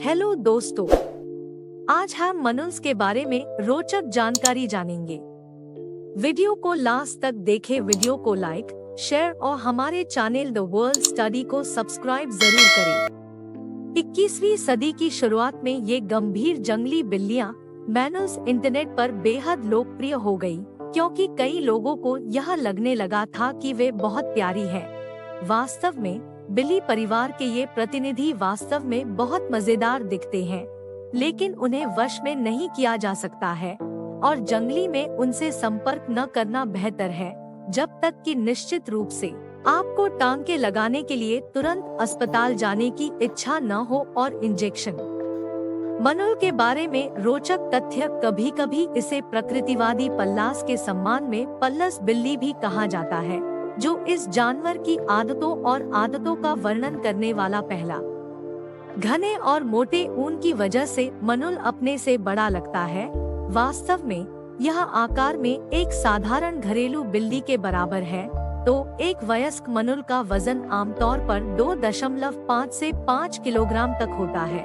Hello दोस्तों, आज हम मनुष्य के बारे में रोचक जानकारी जानेंगे। वीडियो को लास्ट तक देखें, वीडियो को लाइक, शेयर और हमारे चैनल द वर्ल्ड स्टडी को सब्सक्राइब जरूर करें। 21वीं सदी की शुरुआत में ये गंभीर जंगली बिल्लियां मैनुल्स इंटरनेट पर बेहद लोकप्रिय हो गई, क्योंकि कई लोगों को यह लगने लगा था कि वे बहुत प्यारी हैं। वास्तव में बिल्ली परिवार के ये प्रतिनिधि वास्तव में बहुत मजेदार दिखते हैं, लेकिन उन्हें वश में नहीं किया जा सकता है और जंगली में उनसे संपर्क न करना बेहतर है, जब तक कि निश्चित रूप से आपको टांके लगाने के लिए तुरंत अस्पताल जाने की इच्छा न हो और इंजेक्शन। मनुल के बारे में रोचक तथ्य, कभी कभी इसे प्रकृतिवादी पल्लास के सम्मान में पल्लस बिल्ली भी कहा जाता है, जो इस जानवर की आदतों और आदतों का वर्णन करने वाला पहला। घने और मोटे ऊन की वजह से मनुल अपने से बड़ा लगता है। वास्तव में यह आकार में एक साधारण घरेलू बिल्ली के बराबर है, तो एक वयस्क मनुल का वजन आमतौर पर 2.5 से 5 किलोग्राम तक होता है।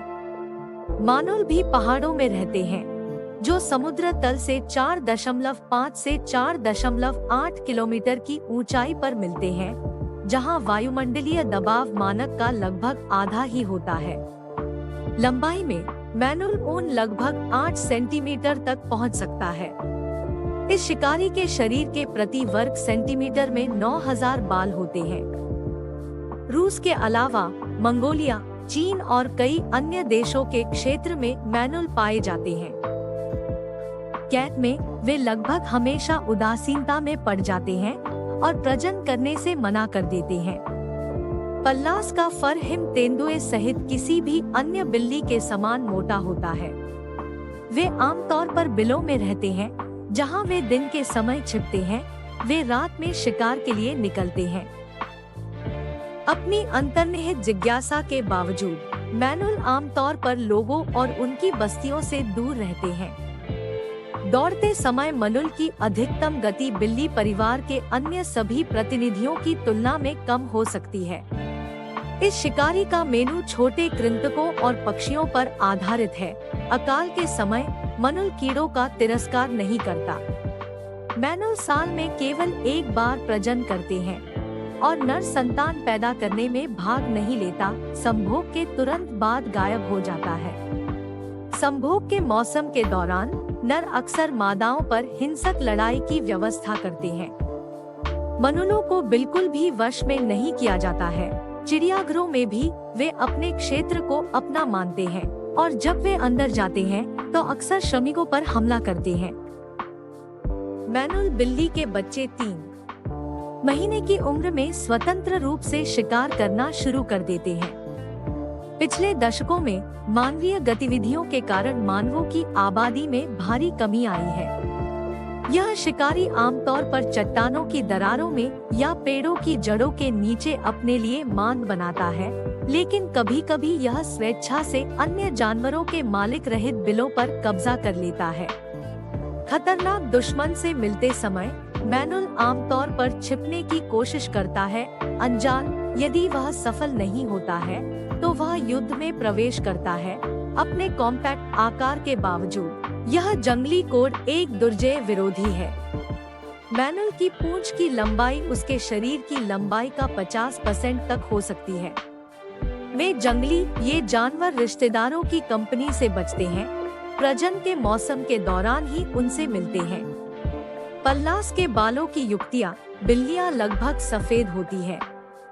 मानुल भी पहाड़ों में रहते हैं, जो समुद्र तल से 4.5 से 4.8 किलोमीटर की ऊंचाई पर मिलते हैं, जहां वायुमंडलीय दबाव मानक का लगभग आधा ही होता है। लंबाई में मैनुल ऊन लगभग 8 सेंटीमीटर तक पहुंच सकता है। इस शिकारी के शरीर के प्रति वर्ग सेंटीमीटर में 9000 बाल होते हैं। रूस के अलावा मंगोलिया, चीन और कई अन्य देशों के क्षेत्र में मैनुल पाए जाते हैं। कैट में वे लगभग हमेशा उदासीनता में पड़ जाते हैं और प्रजनन करने से मना कर देते हैं। पल्लास का फर हिम तेंदुए सहित किसी भी अन्य बिल्ली के समान मोटा होता है। वे आमतौर पर बिलों में रहते हैं, जहां वे दिन के समय छिपते हैं। वे रात में शिकार के लिए निकलते हैं। अपनी अंतर्निहित जिज्ञासा के बावजूद मैनुल आमतौर पर लोगों और उनकी बस्तियों से दूर रहते हैं। दौड़ते समय मनुल की अधिकतम गति बिल्ली परिवार के अन्य सभी प्रतिनिधियों की तुलना में कम हो सकती है। इस शिकारी का मेनू छोटे कृंतकों और पक्षियों पर आधारित है। अकाल के समय मनुल कीड़ों का तिरस्कार नहीं करता। मैनुल साल में केवल एक बार प्रजनन करते हैं और नर संतान पैदा करने में भाग नहीं लेता। संभोग के तुरंत बाद गायब हो जाता है। संभोग के मौसम के दौरान नर अक्सर मादाओं पर हिंसक लड़ाई की व्यवस्था करते हैं। मनुलों को बिल्कुल भी वश में नहीं किया जाता है। चिड़ियाघरों में भी वे अपने क्षेत्र को अपना मानते हैं और जब वे अंदर जाते हैं तो अक्सर श्रमिकों पर हमला करते हैं। मैनुल बिल्ली के बच्चे 3 महीने की उम्र में स्वतंत्र रूप से शिकार करना शुरू कर देते हैं। पिछले दशकों में मानवीय गतिविधियों के कारण मानवों की आबादी में भारी कमी आई है। यह शिकारी आमतौर पर चट्टानों की दरारों में या पेड़ों की जड़ों के नीचे अपने लिए मांद बनाता है, लेकिन कभी-कभी यह स्वेच्छा से अन्य जानवरों के मालिक रहित बिलों पर कब्जा कर लेता है। खतरनाक दुश्मन से मिलते समय मैनुल आमतौर पर छिपने की कोशिश करता है। अनजान यदि वह सफल नहीं होता है तो वह युद्ध में प्रवेश करता है। अपने कॉम्पैक्ट आकार के बावजूद यह जंगली कोड एक दुर्जय विरोधी है। मैनुल की पूंछ की लंबाई उसके शरीर की लंबाई का 50% तक हो सकती है। में जंगली ये जानवर रिश्तेदारों की कंपनी से बचते हैं। प्रजनन के मौसम के दौरान ही उनसे मिलते हैं। पल्लास के बालों की युक्तियाँ, बिल्लियाँ लगभग सफेद होती है,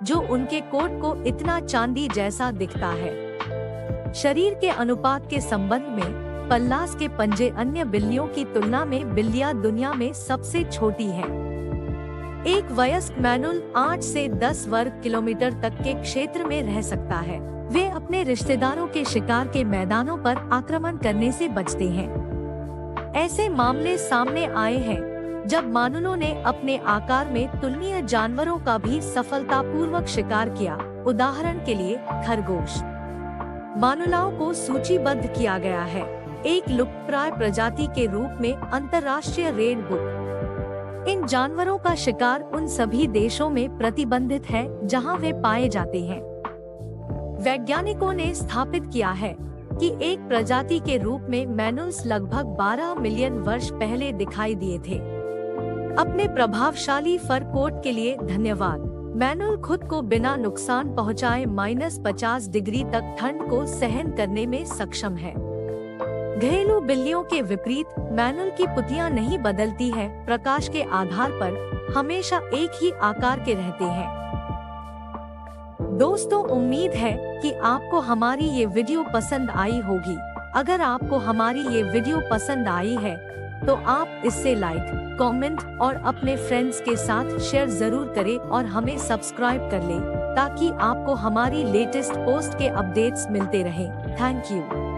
जो उनके कोट को इतना चांदी जैसा दिखता है। शरीर के अनुपात के संबंध में पल्लास के पंजे अन्य बिल्लियों की तुलना में बिल्लियां दुनिया में सबसे छोटी हैं। एक वयस्क मैनुल 8 से 10 वर्ग किलोमीटर तक के क्षेत्र में रह सकता है। वे अपने रिश्तेदारों के शिकार के मैदानों पर आक्रमण करने से बचते हैं। ऐसे मामले सामने आए हैं जब मानुलों ने अपने आकार में तुलनीय जानवरों का भी सफलतापूर्वक शिकार किया। उदाहरण के लिए खरगोश। मानुलाओं को सूचीबद्ध किया गया है एक लुप्तप्राय प्रजाति के रूप में अंतर्राष्ट्रीय रेड बुक। इन जानवरों का शिकार उन सभी देशों में प्रतिबंधित है जहां वे पाए जाते हैं। वैज्ञानिकों ने स्थापित किया है कि एक प्रजाति के रूप में मैनुल्स लगभग 12 मिलियन वर्ष पहले दिखाई दिए थे। अपने प्रभावशाली फर कोट के लिए धन्यवाद। मैनुल खुद को बिना नुकसान पहुंचाए -50 डिग्री तक ठंड को सहन करने में सक्षम है। घरेलू बिल्लियों के विपरीत मैनुल की पुतियां नहीं बदलती है, प्रकाश के आधार पर हमेशा एक ही आकार के रहते हैं। दोस्तों, उम्मीद है कि आपको हमारी ये वीडियो पसंद आई होगी। अगर आपको हमारी ये वीडियो पसंद आई है तो आप इससे लाइक, कमेंट और अपने फ्रेंड्स के साथ शेयर जरूर करें और हमें सब्सक्राइब कर लें ताकि आपको हमारी लेटेस्ट पोस्ट के अपडेट्स मिलते रहें। Thank you.